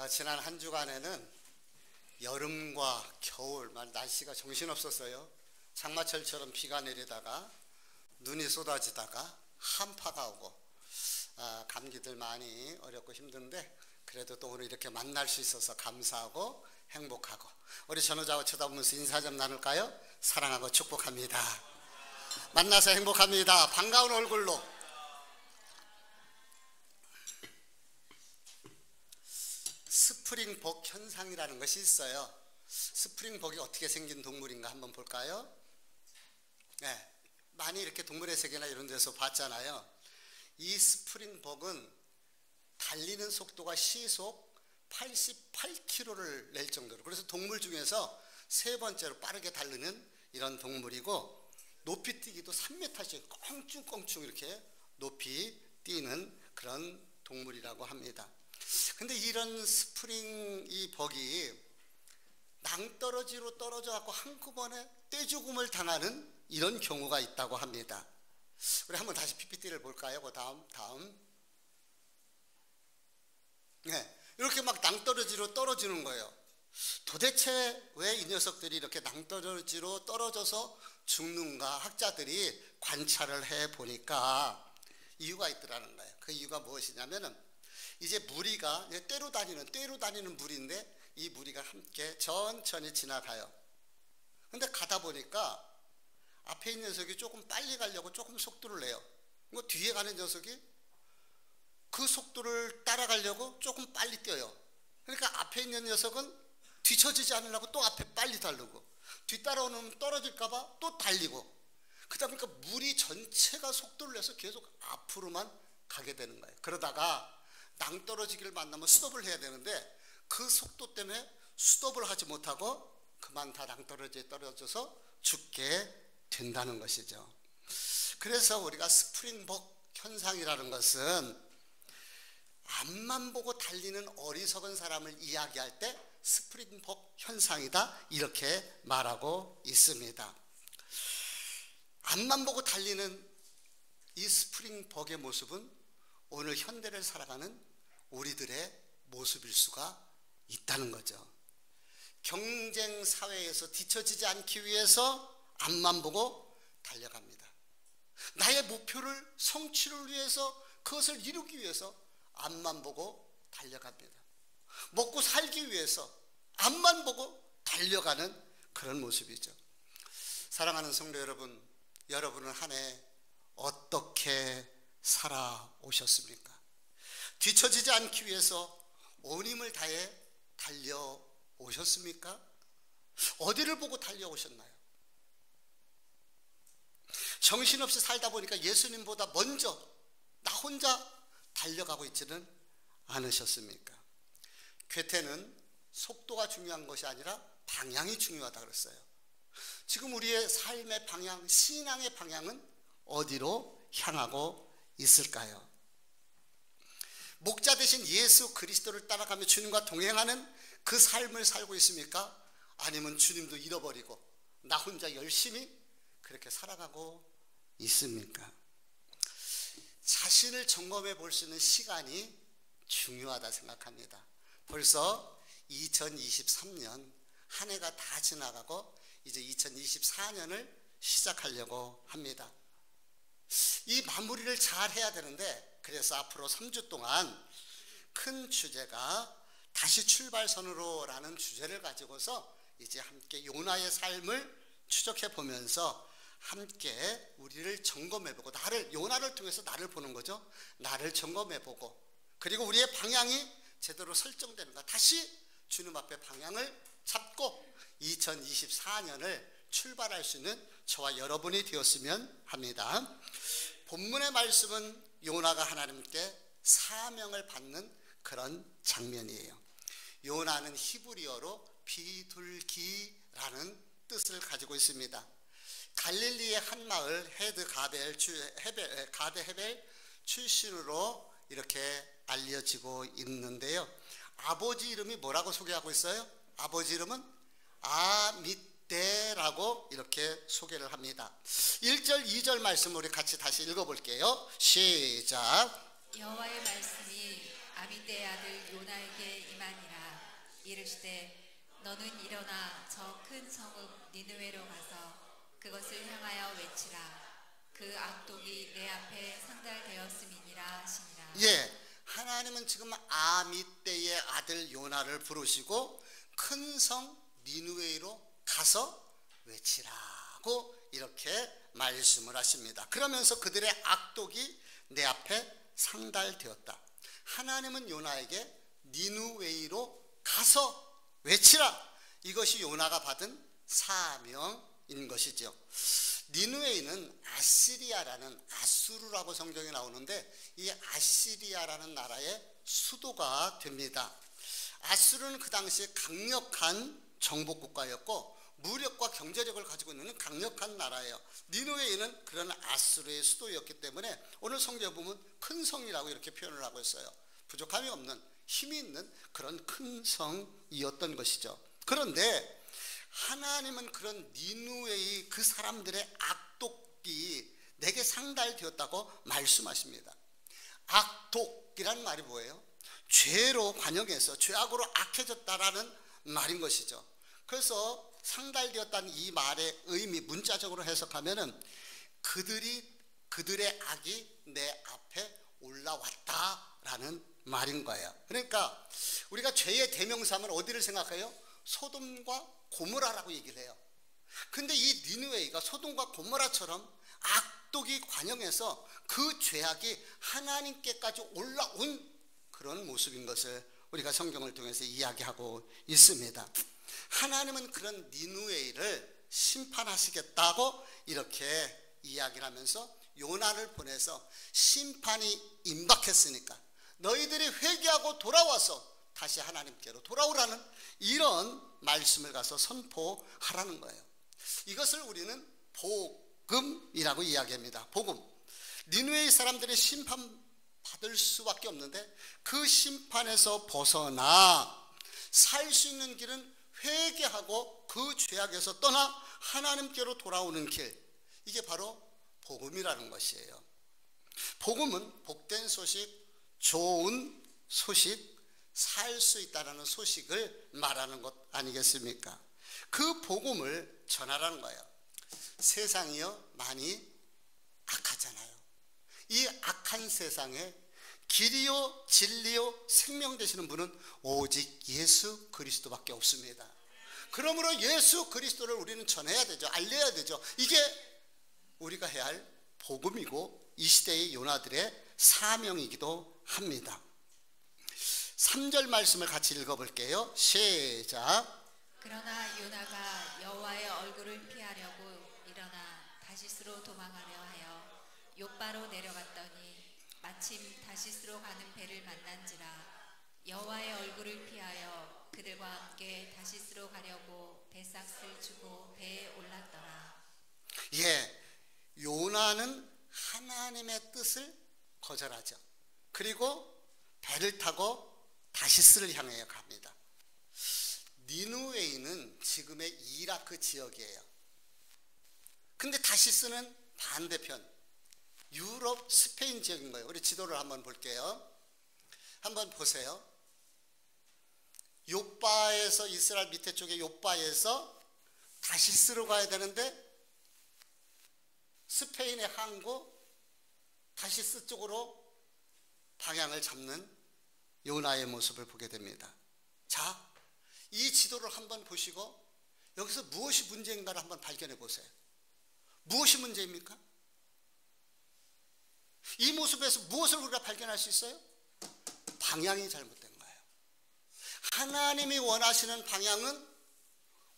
지난 한 주간에는 여름과 겨울, 날씨가 정신없었어요. 장마철처럼 비가 내리다가 눈이 쏟아지다가 한파가 오고 감기들 많이 어렵고 힘든데 그래도 또 오늘 이렇게 만날 수 있어서 감사하고 행복하고, 우리 전우자고 쳐다보면서 인사 좀 나눌까요? 사랑하고 축복합니다. 만나서 행복합니다. 반가운 얼굴로. 스프링복 현상이라는 것이 있어요. 스프링복이 어떻게 생긴 동물인가 한번 볼까요? 네, 많이 이렇게 동물의 세계나 이런 데서 봤잖아요. 이 스프링복은 달리는 속도가 시속 88km를 낼 정도로, 그래서 동물 중에서 세 번째로 빠르게 달리는 이런 동물이고, 높이 뛰기도 3m씩 껑충껑충 이렇게 높이 뛰는 그런 동물이라고 합니다. 근데 이런 스프링 이 벅이 낭떠러지로 떨어져 갖고 한꺼번에 떼죽음을 당하는 이런 경우가 있다고 합니다. 우리 한번 다시 PPT를 볼까요? 그 다음. 네, 이렇게 막 낭떠러지로 떨어지는 거예요. 도대체 왜 이 녀석들이 이렇게 낭떠러지로 떨어져서 죽는가? 학자들이 관찰을 해 보니까 이유가 있더라는 거예요. 그 이유가 무엇이냐면은, 이제 무리가 떼로 다니는 무리인데 이 무리가 함께 천천히 지나가요. 근데 가다 보니까 앞에 있는 녀석이 조금 빨리 가려고 조금 속도를 내요. 뒤에 가는 녀석이 그 속도를 따라가려고 조금 빨리 뛰어요. 그러니까 앞에 있는 녀석은 뒤처지지 않으려고 또 앞에 빨리 달리고, 뒤따라오는 떨어질까봐 또 달리고, 그러다 보니까 무리 전체가 속도를 내서 계속 앞으로만 가게 되는 거예요. 그러다가 낭떠러지기를 만나면 스톱을 해야 되는데 그 속도 때문에 스톱을 하지 못하고 그만 다 낭떠러지에 떨어져서 죽게 된다는 것이죠. 그래서 우리가 스프링복 현상이라는 것은 앞만 보고 달리는 어리석은 사람을 이야기할 때 스프링복 현상이다, 이렇게 말하고 있습니다. 앞만 보고 달리는 이 스프링복의 모습은 오늘 현대를 살아가는 우리들의 모습일 수가 있다는 거죠. 경쟁 사회에서 뒤처지지 않기 위해서 앞만 보고 달려갑니다. 나의 목표를 성취를 위해서, 그것을 이루기 위해서 앞만 보고 달려갑니다. 먹고 살기 위해서 앞만 보고 달려가는 그런 모습이죠. 사랑하는 성도 여러분, 여러분은 한 해 어떻게 살아오셨습니까? 뒤처지지 않기 위해서 온 힘을 다해 달려오셨습니까? 어디를 보고 달려오셨나요? 정신없이 살다 보니까 예수님보다 먼저 나 혼자 달려가고 있지는 않으셨습니까? 괴테는 속도가 중요한 것이 아니라 방향이 중요하다 그랬어요. 지금 우리의 삶의 방향, 신앙의 방향은 어디로 향하고 있을까요? 목자 되신 예수 그리스도를 따라가며 주님과 동행하는 그 삶을 살고 있습니까? 아니면 주님도 잃어버리고 나 혼자 열심히 그렇게 살아가고 있습니까? 자신을 점검해 볼 수 있는 시간이 중요하다 생각합니다. 벌써 2023년 한 해가 다 지나가고 이제 2024년을 시작하려고 합니다. 이 마무리를 잘 해야 되는데, 그래서 앞으로 3주 동안 큰 주제가 다시 출발선으로 라는 주제를 가지고서 이제 함께 요나의 삶을 추적해 보면서 함께 우리를 점검해 보고, 요나를 통해서 나를 보는 거죠. 나를 점검해 보고, 그리고 우리의 방향이 제대로 설정되는가, 다시 주님 앞에 방향을 잡고 2024년을 출발할 수 있는 저와 여러분이 되었으면 합니다. 본문의 말씀은 요나가 하나님께 사명을 받는 그런 장면이에요. 요나는 히브리어로 비둘기라는 뜻을 가지고 있습니다. 갈릴리의 한 마을 가데 헤벨 출신으로 이렇게 알려지고 있는데요. 아버지 이름이 뭐라고 소개하고 있어요? 아버지 이름은 아미떼라고 이렇게 소개를 합니다. 1절 2절 말씀 우리 같이 다시 읽어볼게요. 시작. 여호와의 말씀이 아미떼의 아들 요나에게 임하니라. 이르시되 너는 일어나 저 큰 성읍 니느웨로 가서 그것을 향하여 외치라. 그 악독이 내 앞에 상달되었음이니라 하시니라. 예, 하나님은 지금 아미떼의 아들 요나를 부르시고 큰 성 니느웨로 가서 외치라고 이렇게 말씀을 하십니다. 그러면서 그들의 악독이 내 앞에 상달되었다. 하나님은 요나에게 니느웨로 가서 외치라. 이것이 요나가 받은 사명인 것이죠. 니느웨는 아시리아라는, 아수르라고 성경에 나오는데 이 아시리아라는 나라의 수도가 됩니다. 아수르는 그 당시에 강력한 정복국가였고 무력과 경제력을 가지고 있는 강력한 나라예요. 니느웨는 그런 아수르의 수도였기 때문에 오늘 성경에 보면 큰 성이라고 이렇게 표현을 하고 있어요. 부족함이 없는, 힘이 있는 그런 큰 성이었던 것이죠. 그런데 하나님은 그런 니느웨의 그 사람들의 악독이 내게 상달되었다고 말씀하십니다. 악독이란 말이 뭐예요? 죄로 관영해서 죄악으로 악해졌다라는 말인 것이죠. 그래서 상달되었다는 이 말의 의미 문자적으로 해석하면은 그들의 악이 내 앞에 올라왔다라는 말인 거예요. 그러니까 우리가 죄의 대명사면 어디를 생각해요? 소돔과 고모라라고 얘기를 해요. 근데 이 니느웨가 소돔과 고모라처럼 악독이 관영해서 그 죄악이 하나님께까지 올라온 그런 모습인 것을 우리가 성경을 통해서 이야기하고 있습니다. 하나님은 그런 니느웨를 심판하시겠다고 이렇게 이야기를 하면서 요나를 보내서 심판이 임박했으니까 너희들이 회개하고 돌아와서 다시 하나님께로 돌아오라는 이런 말씀을 가서 선포하라는 거예요. 이것을 우리는 복음이라고 이야기합니다. 복음. 니느웨의 사람들이 심판받을 수밖에 없는데 그 심판에서 벗어나 살 수 있는 길은 회개하고 그 죄악에서 떠나 하나님께로 돌아오는 길, 이게 바로 복음이라는 것이에요. 복음은 복된 소식, 좋은 소식, 살 수 있다는 소식을 말하는 것 아니겠습니까? 그 복음을 전하라는 거예요. 세상이요 많이 악하잖아요. 이 악한 세상에 길이요 진리요 생명 되시는 분은 오직 예수 그리스도밖에 없습니다. 그러므로 예수 그리스도를 우리는 전해야 되죠. 알려야 되죠. 이게 우리가 해야 할 복음이고 이 시대의 요나들의 사명이기도 합니다. 3절 말씀을 같이 읽어볼게요. 시작. 그러나 요나가 여호와의 얼굴을 피하려고 일어나 다시스로 도망하려 하여 욥바로 내려갔더니 마침 다시스로 가는 배를 만난지라. 여호와의 얼굴을 피하여 그들과 함께 다시스로 가려고 배삭을 주고 배에 올랐더라. 예, 요나는 하나님의 뜻을 거절하죠. 그리고 배를 타고 다시스를 향해 갑니다. 니느웨는 지금의 이라크 지역이에요. 근데 다시스는 반대편 유럽 스페인 지역인 거예요. 우리 지도를 한번 볼게요. 한번 보세요. 욥바에서 이스라엘 밑에 쪽에 욥바에서 다시스로 가야 되는데 스페인의 항구 다시스 쪽으로 방향을 잡는 요나의 모습을 보게 됩니다. 자, 이 지도를 한번 보시고 여기서 무엇이 문제인가를 한번 발견해 보세요. 무엇이 문제입니까? 이 모습에서 무엇을 우리가 발견할 수 있어요? 방향이 잘못된 거예요. 하나님이 원하시는 방향은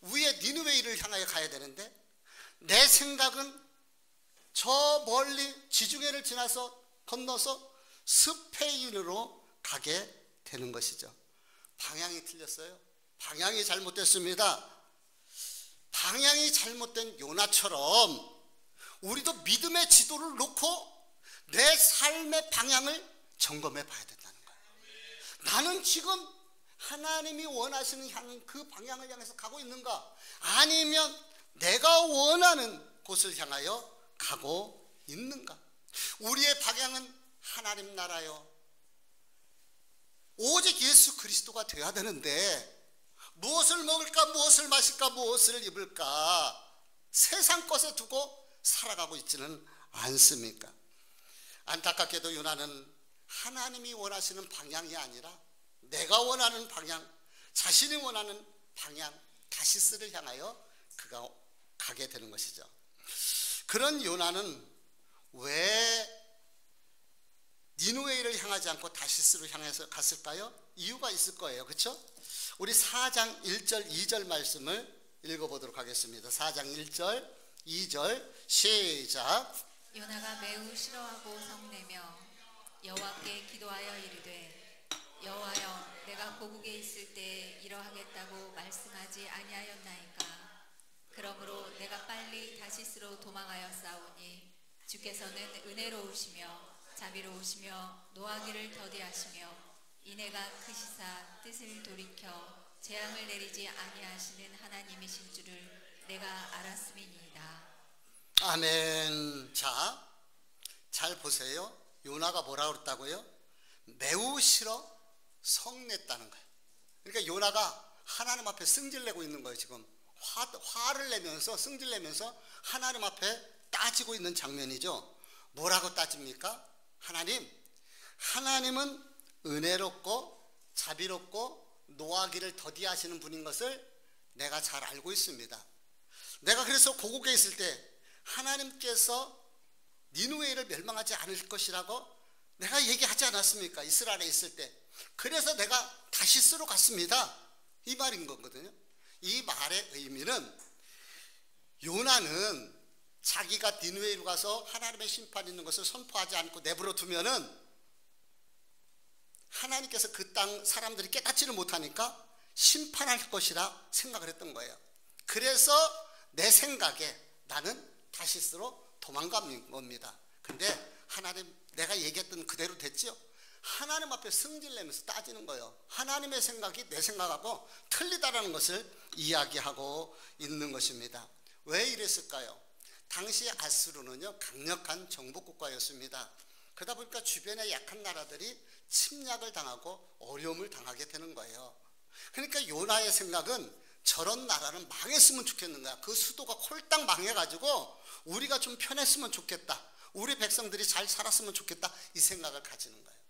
위에 니느웨를 향하여 가야 되는데 내 생각은 저 멀리 지중해를 지나서 건너서 스페인으로 가게 되는 것이죠. 방향이 틀렸어요. 방향이 잘못됐습니다. 방향이 잘못된 요나처럼 우리도 믿음의 지도를 놓고 내 삶의 방향을 점검해 봐야 된다는 거예요. 나는 지금 하나님이 원하시는 그 방향을 향해서 가고 있는가? 아니면 내가 원하는 곳을 향하여 가고 있는가? 우리의 방향은 하나님 나라요, 오직 예수 그리스도가 되어야 되는데 무엇을 먹을까, 무엇을 마실까, 무엇을 입을까 세상 것에 두고 살아가고 있지는 않습니까? 안타깝게도 요나는 하나님이 원하시는 방향이 아니라 내가 원하는 방향, 자신이 원하는 방향, 다시스를 향하여 그가 가게 되는 것이죠. 그런 요나는 왜 니느웨를 향하지 않고 다시스로 향해서 갔을까요? 이유가 있을 거예요. 그렇죠? 우리 4장 1절 2절 말씀을 읽어보도록 하겠습니다. 4장 1절 2절 시작. 요나가 매우 싫어하고 성내며 여호와께 기도하여 이르되 여호와여 내가 고국에 있을 때 이러하겠다고 말씀하지 아니하였나이까. 그러므로 내가 빨리 다시스로 도망하여 싸우니 주께서는 은혜로우시며 자비로우시며 노하기를 더디하시며 인애가 크시사 뜻을 돌이켜 재앙을 내리지 아니하시는 하나님이신 줄을 내가 알았음이니이다. 아멘. 자, 잘 보세요. 요나가 뭐라고 그랬다고요? 매우 싫어 성냈다는 거예요. 그러니까 요나가 하나님 앞에 승질내고 있는 거예요. 지금 화를 내면서, 승질내면서 하나님 앞에 따지고 있는 장면이죠. 뭐라고 따집니까? 하나님은 은혜롭고 자비롭고 노하기를 더디하시는 분인 것을 내가 잘 알고 있습니다. 내가 그래서 고국에 있을 때 하나님께서 니느웨를 멸망하지 않을 것이라고 내가 얘기하지 않았습니까? 이스라엘에 있을 때. 그래서 내가 다시스로 갔습니다. 이 말인 거거든요. 이 말의 의미는 요나는 자기가 니느웨로 가서 하나님의 심판이 있는 것을 선포하지 않고 내버려 두면은 하나님께서 그 땅 사람들이 깨닫지를 못하니까 심판할 것이라 생각을 했던 거예요. 그래서 내 생각에 나는 다시스로 도망간 겁니다. 근데 하나님, 내가 얘기했던 그대로 됐죠? 하나님 앞에 승질내면서 따지는 거예요. 하나님의 생각이 내 생각하고 틀리다라는 것을 이야기하고 있는 것입니다. 왜 이랬을까요? 당시 아수르는요, 강력한 정복국가였습니다. 그러다 보니까 주변의 약한 나라들이 침략을 당하고 어려움을 당하게 되는 거예요. 그러니까 요나의 생각은 저런 나라는 망했으면 좋겠는 거야. 그 수도가 홀딱 망해가지고 우리가 좀 편했으면 좋겠다. 우리 백성들이 잘 살았으면 좋겠다. 이 생각을 가지는 거예요.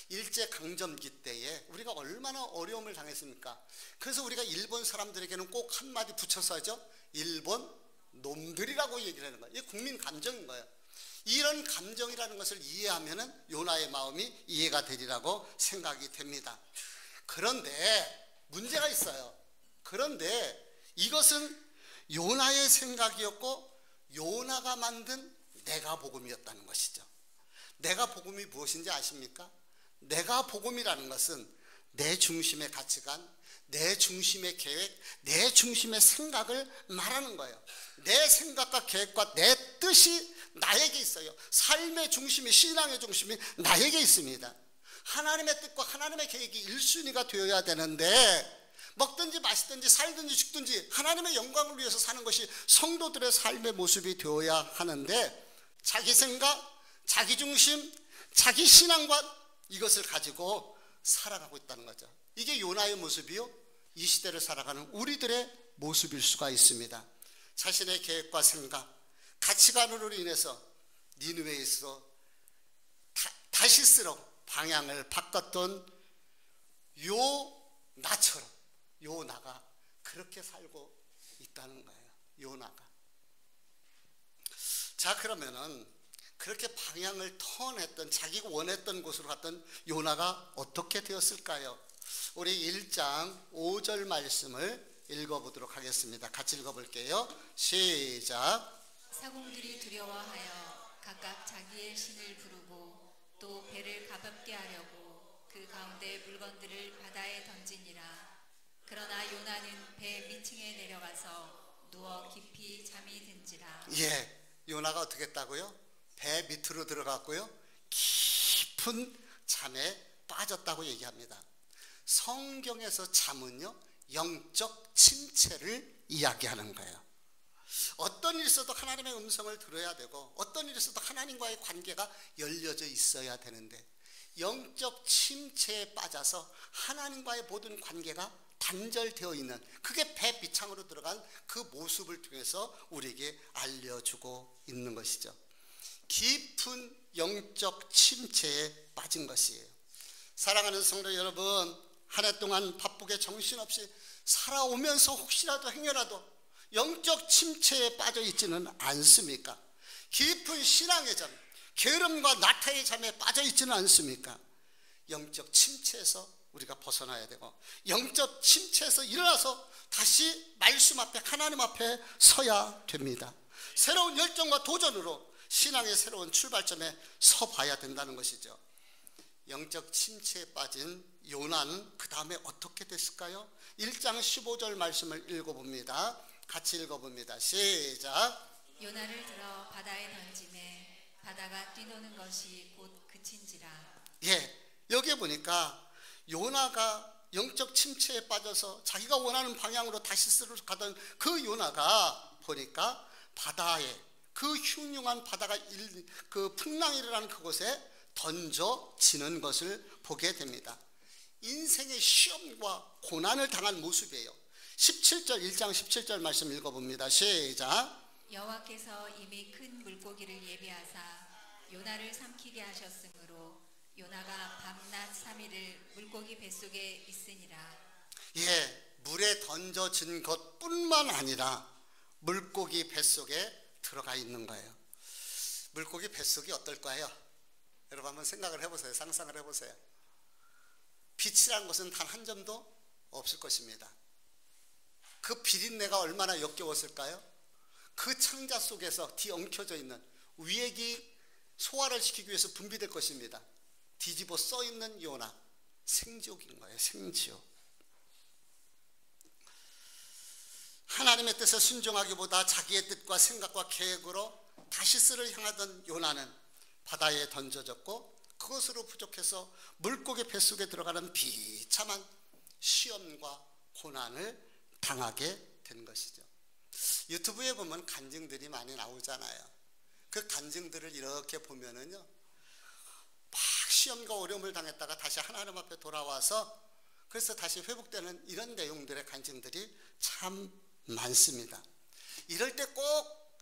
일제강점기 때에 우리가 얼마나 어려움을 당했습니까? 그래서 우리가 일본 사람들에게는 꼭 한마디 붙여서 하죠. 일본 놈들이라고 얘기를 하는 거예요. 이게 국민 감정인 거예요. 이런 감정이라는 것을 이해하면은 요나의 마음이 이해가 되리라고 생각이 됩니다. 그런데 문제가 있어요. 그런데 이것은 요나의 생각이었고 요나가 만든 내가복음이었다는 것이죠. 내가복음이 무엇인지 아십니까? 내가복음이라는 것은 내 중심의 가치관, 내 중심의 계획, 내 중심의 생각을 말하는 거예요. 내 생각과 계획과 내 뜻이 나에게 있어요. 삶의 중심이, 신앙의 중심이 나에게 있습니다. 하나님의 뜻과 하나님의 계획이 1순위가 되어야 되는데 먹든지 마시든지 살든지 죽든지 하나님의 영광을 위해서 사는 것이 성도들의 삶의 모습이 되어야 하는데 자기 생각, 자기 중심, 자기 신앙관 이것을 가지고 살아가고 있다는 거죠. 이게 요나의 모습이요, 이 시대를 살아가는 우리들의 모습일 수가 있습니다. 자신의 계획과 생각, 가치관으로 인해서 니느웨에서 다시스로 방향을 바꿨던 요나처럼 요나가 그렇게 살고 있다는 거예요. 요나가. 자, 그러면은 그렇게 방향을 턴했던, 자기가 원했던 곳으로 갔던 요나가 어떻게 되었을까요? 우리 1장 5절 말씀을 읽어보도록 하겠습니다. 같이 읽어볼게요. 시작. 사공들이 두려워하여 각각 자기의 신을 부르고 또 배를 가볍게 하려고 그 가운데 물건들을 바다에 던지니라. 그러나 요나는 배 밑층에 내려가서 누워 깊이 잠이 든지라. 예, 요나가 어떻게 했다고요? 배 밑으로 들어갔고요, 깊은 잠에 빠졌다고 얘기합니다. 성경에서 잠은요, 영적 침체를 이야기하는 거예요. 어떤 일이 있어도 하나님의 음성을 들어야 되고 어떤 일이 있어도 하나님과의 관계가 열려져 있어야 되는데 영적 침체에 빠져서 하나님과의 모든 관계가 단절되어 있는, 그게 배 밑창으로 들어간 그 모습을 통해서 우리에게 알려주고 있는 것이죠. 깊은 영적 침체에 빠진 것이에요. 사랑하는 성도 여러분, 한 해 동안 바쁘게 정신없이 살아오면서 혹시라도 행여라도 영적 침체에 빠져 있지는 않습니까? 깊은 신앙의 잠, 게으름과 나태의 잠에 빠져 있지는 않습니까? 영적 침체에서 우리가 벗어나야 되고, 영적 침체에서 일어나서 다시 말씀 앞에, 하나님 앞에 서야 됩니다. 새로운 열정과 도전으로 신앙의 새로운 출발점에 서봐야 된다는 것이죠. 영적 침체에 빠진 요나는 그 다음에 어떻게 됐을까요? 1장 15절 말씀을 읽어봅니다. 같이 읽어봅니다. 시작. 요나를 들어 바다에 던지매 바다가 뛰노는 것이 곧 그친지라. 예, 여기에 보니까 요나가 영적 침체에 빠져서 자기가 원하는 방향으로 다시스로 가던 그 요나가 보니까 바다에, 그 흉흉한 바다가 그 풍랑이 일어나는 그곳에 던져지는 것을 보게 됩니다. 인생의 시험과 고난을 당한 모습이에요. 17절, 1장 17절 말씀 읽어봅니다. 시작. 여호와께서 이미 큰 물고기를 예비하사 요나를 삼키게 하셨으므로 요나가 밤낮 3일을 물고기 뱃속에 있으니라. 예, 물에 던져진 것뿐만 아니라 물고기 뱃속에 들어가 있는 거예요. 물고기 뱃속이 어떨까요? 여러분 한번 생각을 해보세요. 상상을 해보세요. 빛이라는 것은 단 한 점도 없을 것입니다. 그 비린내가 얼마나 역겨웠을까요? 그 창자 속에서 뒤엉켜져 있는 위액이 소화를 시키기 위해서 분비될 것입니다. 뒤집어 써있는 요나, 생지옥인 거예요. 생지옥. 하나님의 뜻에 순종하기보다 자기의 뜻과 생각과 계획으로 다시스를 향하던 요나는 바다에 던져졌고, 그것으로 부족해서 물고기 뱃속에 들어가는 비참한 시험과 고난을 당하게 된 것이죠. 유튜브에 보면 간증들이 많이 나오잖아요. 그 간증들을 이렇게 보면은요, 막 시험과 어려움을 당했다가 다시 하나님 앞에 돌아와서 그래서 다시 회복되는 이런 내용들의 간증들이 참 많습니다. 이럴 때 꼭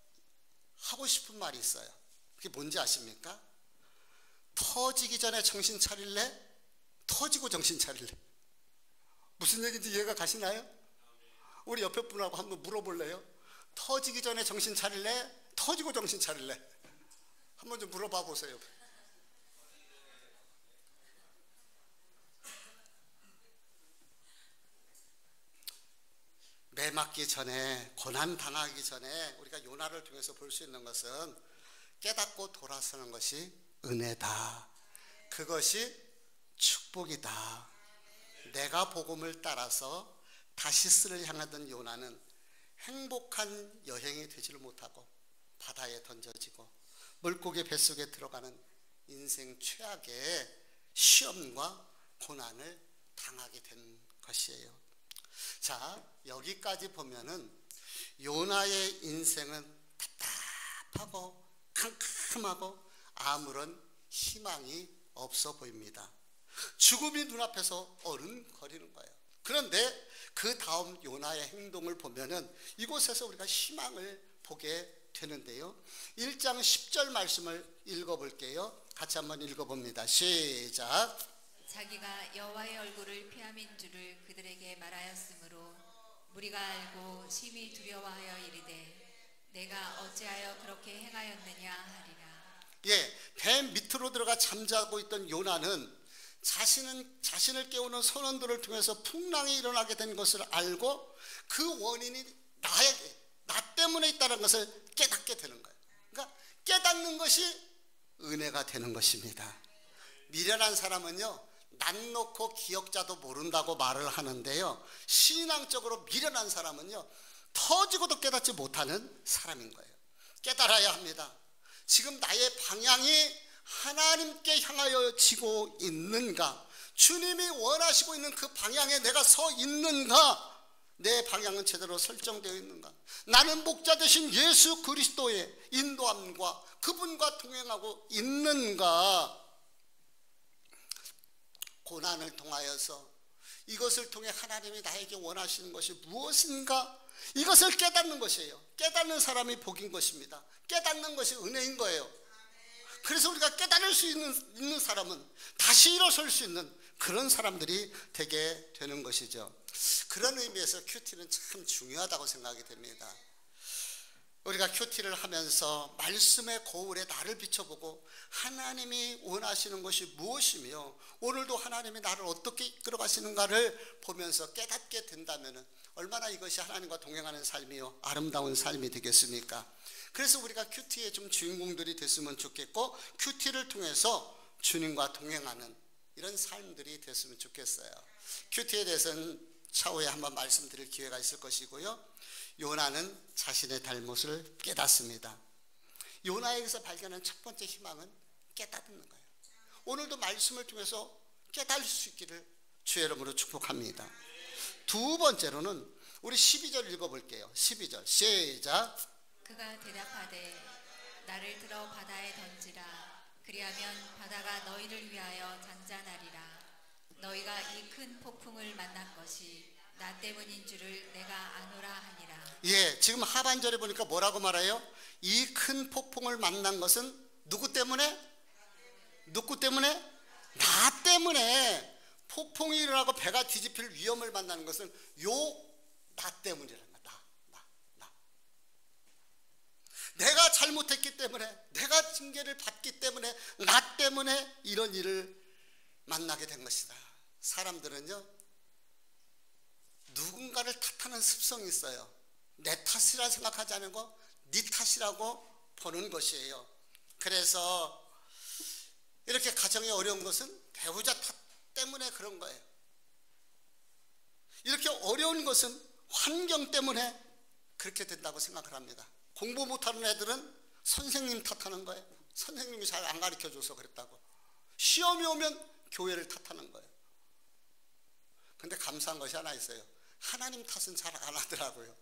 하고 싶은 말이 있어요. 그게 뭔지 아십니까? 터지기 전에 정신 차릴래? 터지고 정신 차릴래? 무슨 얘기인지 이해가 가시나요? 우리 옆에 분하고 한번 물어볼래요? 터지기 전에 정신 차릴래? 터지고 정신 차릴래? 한번 좀 물어봐 보세요. 매 맞기 전에, 고난 당하기 전에 우리가 요나를 통해서 볼 수 있는 것은 깨닫고 돌아서는 것이 은혜다. 그것이 축복이다. 내가 복음을 따라서 다시스를 향하던 요나는 행복한 여행이 되지를 못하고 바다에 던져지고 물고기 뱃속에 들어가는 인생 최악의 시험과 고난을 당하게 된 것이에요. 자, 여기까지 보면은 요나의 인생은 답답하고 캄캄하고 아무런 희망이 없어 보입니다. 죽음이 눈앞에서 어른거리는 거예요. 그런데 그 다음 요나의 행동을 보면은 이곳에서 우리가 희망을 보게 되는데요. 1장 10절 말씀을 읽어볼게요. 같이 한번 읽어봅니다. 시작. 자기가 여호와의 얼굴을 피함인 줄을 그들에게 말하였으므로 무리가 알고 심히 두려워하여 이르되 내가 어찌하여 그렇게 행하였느냐 하리라. 예, 배 밑으로 들어가 잠자고 있던 요나는 자신을 깨우는 선원들을 통해서 풍랑이 일어나게 된 것을 알고 그 원인이 나 때문에 있다는 것을 깨닫게 되는 거예요. 그러니까 깨닫는 것이 은혜가 되는 것입니다. 미련한 사람은요, 난 놓고 기억자도 모른다고 말을 하는데요, 신앙적으로 미련한 사람은요 터지고도 깨닫지 못하는 사람인 거예요. 깨달아야 합니다. 지금 나의 방향이 하나님께 향하여 지고 있는가? 주님이 원하시고 있는 그 방향에 내가 서 있는가? 내 방향은 제대로 설정되어 있는가? 나는 목자 되신 예수 그리스도의 인도함과 그분과 동행하고 있는가? 고난을 통하여서 이것을 통해 하나님이 나에게 원하시는 것이 무엇인가, 이것을 깨닫는 것이에요. 깨닫는 사람이 복인 것입니다. 깨닫는 것이 은혜인 거예요. 그래서 우리가 깨달을 수 있는 사람은 다시 일어설 수 있는 그런 사람들이 되게 되는 것이죠. 그런 의미에서 큐티는 참 중요하다고 생각이 됩니다. 우리가 큐티를 하면서 말씀의 거울에 나를 비춰보고 하나님이 원하시는 것이 무엇이며 오늘도 하나님이 나를 어떻게 이끌어가시는가를 보면서 깨닫게 된다면 얼마나 이것이 하나님과 동행하는 삶이요 아름다운 삶이 되겠습니까? 그래서 우리가 큐티의 좀 주인공들이 됐으면 좋겠고, 큐티를 통해서 주님과 동행하는 이런 삶들이 됐으면 좋겠어요. 큐티에 대해서는 차후에 한번 말씀드릴 기회가 있을 것이고요. 요나는 자신의 잘못을 깨닫습니다. 요나에게서 발견한 첫 번째 희망은 깨닫는 거예요. 오늘도 말씀을 통해서 깨달을 수 있기를 주의 이름으로 축복합니다. 두 번째로는 우리 12절 읽어볼게요. 12절 시작. 그가 대답하되 나를 들어 바다에 던지라. 그리하면 바다가 너희를 위하여 잔잔하리라. 너희가 이 큰 폭풍을 만난 것이 나 때문인 줄을 내가 아노라 하니라. 예, 지금 하반절에 보니까 뭐라고 말해요? 이 큰 폭풍을 만난 것은 누구 때문에? 누구 때문에? 나 때문에. 폭풍이 일어나고 배가 뒤집힐 위험을 만나는 것은 나 때문이라는 거야. 나. 내가 잘못했기 때문에, 내가 징계를 받기 때문에, 나 때문에 이런 일을 만나게 된 것이다. 사람들은요, 누군가를 탓하는 습성이 있어요. 내 탓이라 생각하지 않고 네 탓이라고 보는 것이에요. 그래서 이렇게 가정이 어려운 것은 배우자 탓 때문에 그런 거예요. 이렇게 어려운 것은 환경 때문에 그렇게 된다고 생각을 합니다. 공부 못하는 애들은 선생님 탓하는 거예요. 선생님이 잘 안 가르쳐줘서 그랬다고. 시험이 오면 교회를 탓하는 거예요. 근데 감사한 것이 하나 있어요. 하나님 탓은 잘 안 하더라고요.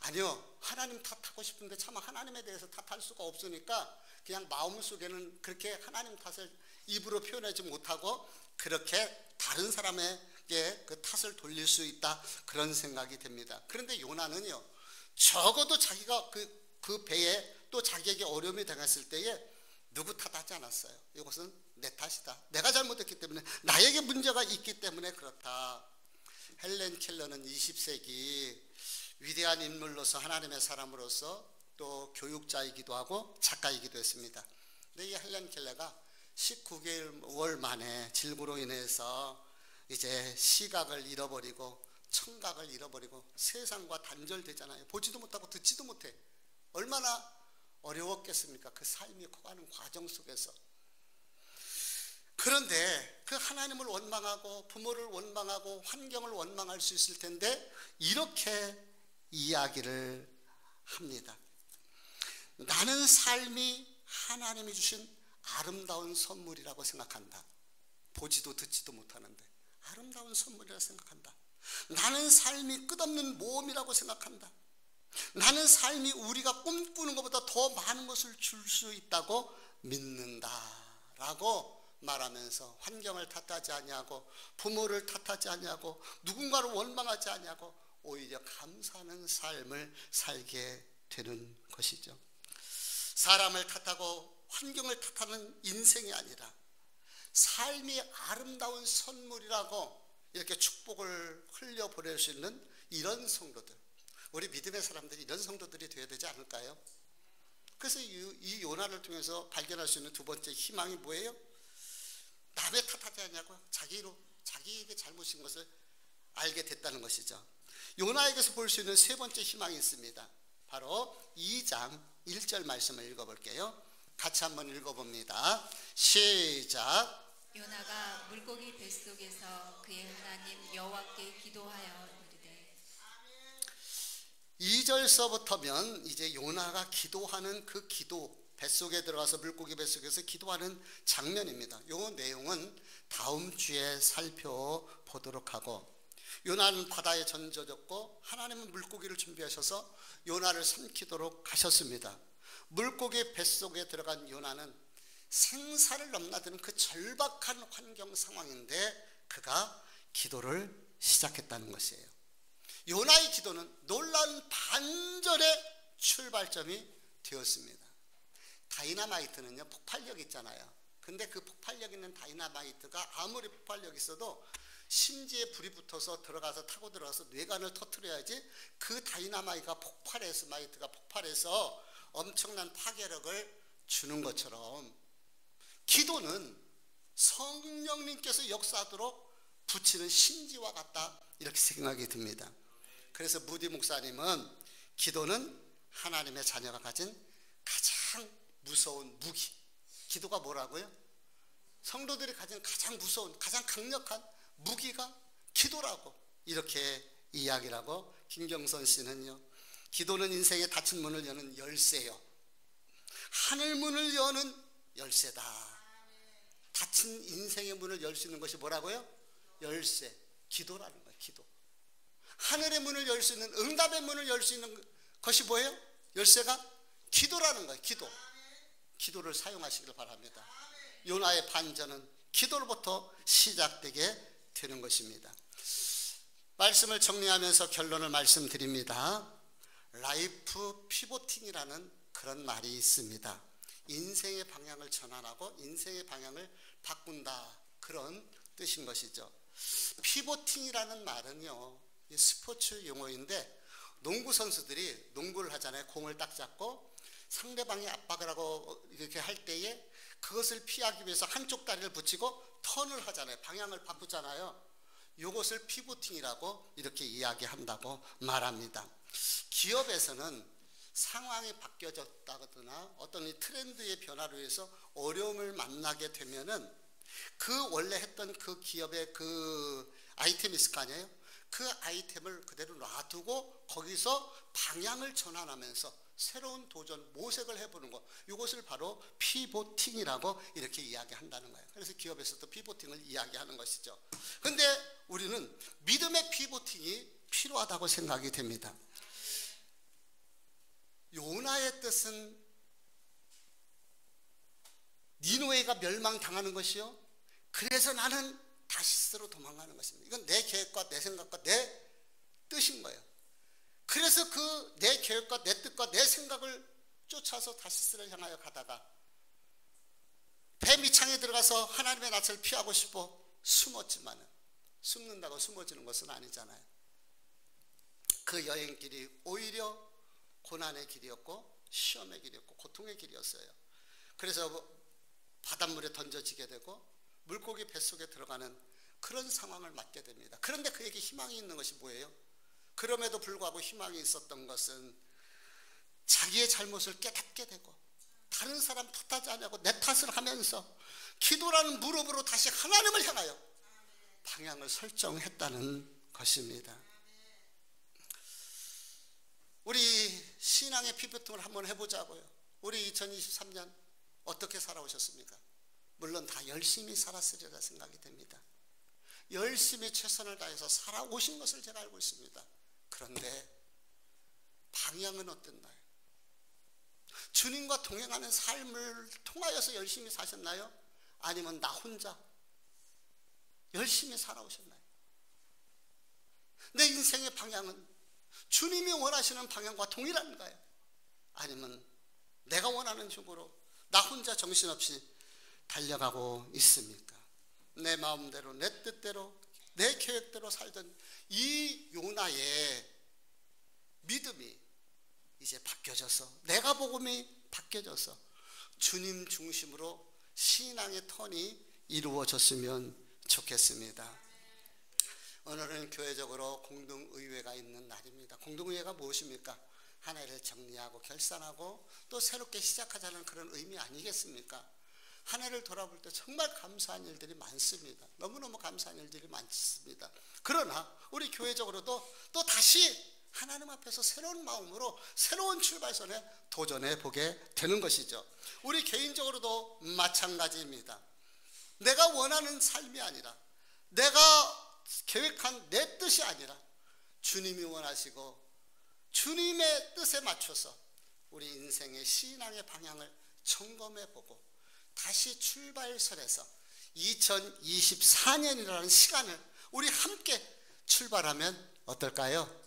아니요, 하나님 탓하고 싶은데 참 하나님에 대해서 탓할 수가 없으니까 그냥 마음속에는 그렇게 하나님 탓을 입으로 표현하지 못하고 그렇게 다른 사람에게 그 탓을 돌릴 수 있다, 그런 생각이 됩니다. 그런데 요나는요, 적어도 자기가 그 배에 또 자기에게 어려움이 당했을 때에 누구 탓하지 않았어요. 이것은 내 탓이다. 내가 잘못했기 때문에, 나에게 문제가 있기 때문에 그렇다. 헬렌 켈러는 20세기 위대한 인물로서, 하나님의 사람으로서 또 교육자이기도 하고 작가이기도 했습니다. 근데 이 헬렌 켈러가 19개월 만에 질구로 인해서 이제 시각을 잃어버리고 청각을 잃어버리고 세상과 단절되잖아요. 보지도 못하고 듣지도 못해. 얼마나 어려웠겠습니까? 그 삶이 커가는 과정 속에서. 그런데 그 하나님을 원망하고 부모를 원망하고 환경을 원망할 수 있을 텐데 이렇게 이야기를 합니다. 나는 삶이 하나님이 주신 아름다운 선물이라고 생각한다. 보지도 듣지도 못하는데 아름다운 선물이라고 생각한다. 나는 삶이 끝없는 모험이라고 생각한다. 나는 삶이 우리가 꿈꾸는 것보다 더 많은 것을 줄 수 있다고 믿는다라고 말하면서 환경을 탓하지 아니하고 부모를 탓하지 아니하고 누군가를 원망하지 아니하고 오히려 감사하는 삶을 살게 되는 것이죠. 사람을 탓하고 환경을 탓하는 인생이 아니라 삶이 아름다운 선물이라고 이렇게 축복을 흘려보낼 수 있는 이런 성도들, 우리 믿음의 사람들이 이런 성도들이 되어야 되지 않을까요? 그래서 이 요나를 통해서 발견할 수 있는 두 번째 희망이 뭐예요? 남의 탓하지 않냐고 자기에게 잘못인 것을 알게 됐다는 것이죠. 요나에게서 볼 수 있는 세 번째 희망이 있습니다. 바로 2장 1절 말씀을 읽어볼게요. 같이 한번 읽어봅니다. 시작. 요나가 물고기 뱃속에서 그의 하나님 여호와께 기도하여 이르되. 2절서부터면 이제 요나가 기도하는 그 기도, 뱃속에 들어가서 물고기 뱃속에서 기도하는 장면입니다. 이 내용은 다음 주에 살펴보도록 하고, 요나는 바다에 던져졌고 하나님은 물고기를 준비하셔서 요나를 삼키도록 하셨습니다. 물고기 뱃속에 들어간 요나는 생사를 넘나드는 그 절박한 환경 상황인데 그가 기도를 시작했다는 것이에요. 요나의 기도는 놀라운 반전의 출발점이 되었습니다. 다이나마이트는요, 폭발력 있잖아요. 근데 그 폭발력 있는 다이나마이트가 아무리 폭발력 있어도 심지에 불이 붙어서 들어가서 타고 들어가서 뇌관을 터뜨려야지 그 다이나마이트가 폭발해서 엄청난 파괴력을 주는 것처럼 기도는 성령님께서 역사하도록 붙이는 신지와 같다, 이렇게 생각이 듭니다. 그래서 무디 목사님은 기도는 하나님의 자녀가 가진 가장 무서운 무기. 기도가 뭐라고요? 성도들이 가진 가장 무서운, 가장 강력한 무기가 기도라고 이렇게 이야기라고 김경선 씨는요, 기도는 인생의 닫힌 문을 여는 열쇠요, 하늘 문을 여는 열쇠다. 닫힌 인생의 문을 열 수 있는 것이 뭐라고요? 열쇠, 기도라는 거예요. 기도. 하늘의 문을 열 수 있는, 응답의 문을 열 수 있는 것이 뭐예요? 열쇠가 기도라는 거예요. 기도. 기도를 사용하시길 바랍니다. 요나의 반전은 기도로부터 시작되게 되는 것입니다. 말씀을 정리하면서 결론을 말씀드립니다. 라이프 피보팅이라는 그런 말이 있습니다. 인생의 방향을 전환하고 인생의 방향을 바꾼다, 그런 뜻인 것이죠. 피보팅이라는 말은요, 스포츠 용어인데 농구 선수들이 농구를 하잖아요. 공을 딱 잡고 상대방이 압박을 하고 이렇게 할 때에 그것을 피하기 위해서 한쪽 다리를 붙이고 턴을 하잖아요. 방향을 바꾸잖아요. 이것을 피보팅이라고 이렇게 이야기한다고 말합니다. 기업에서는 상황이 바뀌어졌다거나 어떤 이 트렌드의 변화로 해서 어려움을 만나게 되면은 그 원래 했던 그 기업의 그 아이템이 있을 거 아니에요. 그 아이템을 그대로 놔두고 거기서 방향을 전환하면서 새로운 도전, 모색을 해보는 것, 이것을 바로 피보팅이라고 이렇게 이야기한다는 거예요. 그래서 기업에서도 피보팅을 이야기하는 것이죠. 근데 우리는 믿음의 피보팅이 필요하다고 생각이 됩니다. 요나의 뜻은 니느웨가 멸망당하는 것이요, 그래서 나는 다시스로 도망가는 것입니다. 이건 내 계획과 내 생각과 내 뜻인 거예요. 그래서 그 내 계획과 내 뜻과 내 생각을 쫓아서 다시스를 향하여 가다가 배 밑창에 들어가서 하나님의 낯을 피하고 싶어 숨었지만 숨는다고 숨어지는 것은 아니잖아요. 그 여행길이 오히려 고난의 길이었고 시험의 길이었고 고통의 길이었어요. 그래서 바닷물에 던져지게 되고 물고기 뱃속에 들어가는 그런 상황을 맞게 됩니다. 그런데 그에게 희망이 있는 것이 뭐예요? 그럼에도 불구하고 희망이 있었던 것은 자기의 잘못을 깨닫게 되고 다른 사람 탓하지 않냐고 내 탓을 하면서 기도라는 무릎으로 다시 하나님을 향하여 방향을 설정했다는 것입니다. 우리 신앙의 피보팅을 한번 해보자고요. 우리 2023년 어떻게 살아오셨습니까? 물론 다 열심히 살았으리라 생각이 됩니다. 열심히 최선을 다해서 살아오신 것을 제가 알고 있습니다. 그런데 방향은 어땠나요? 주님과 동행하는 삶을 통하여서 열심히 사셨나요? 아니면 나 혼자 열심히 살아오셨나요? 내 인생의 방향은 주님이 원하시는 방향과 동일한가요? 아니면 내가 원하는 쪽으로 나 혼자 정신없이 달려가고 있습니까? 내 마음대로, 내 뜻대로, 내 계획대로 살던 이 요나의 믿음이 이제 바뀌어져서, 내가 복음이 바뀌어져서 주님 중심으로 신앙의 턴이 이루어졌으면 좋겠습니다. 오늘은 교회적으로 공동의회가 있는 날입니다. 공동의회가 무엇입니까? 한 해를 정리하고 결산하고 또 새롭게 시작하자는 그런 의미 아니겠습니까? 한 해를 돌아볼 때 정말 감사한 일들이 많습니다. 너무너무 감사한 일들이 많습니다. 그러나 우리 교회적으로도 또 다시 하나님 앞에서 새로운 마음으로 새로운 출발선에 도전해 보게 되는 것이죠. 우리 개인적으로도 마찬가지입니다. 내가 원하는 삶이 아니라, 내가 계획한 내 뜻이 아니라 주님이 원하시고 주님의 뜻에 맞춰서 우리 인생의 신앙의 방향을 점검해 보고 다시 출발선에서 2024년이라는 시간을 우리 함께 출발하면 어떨까요?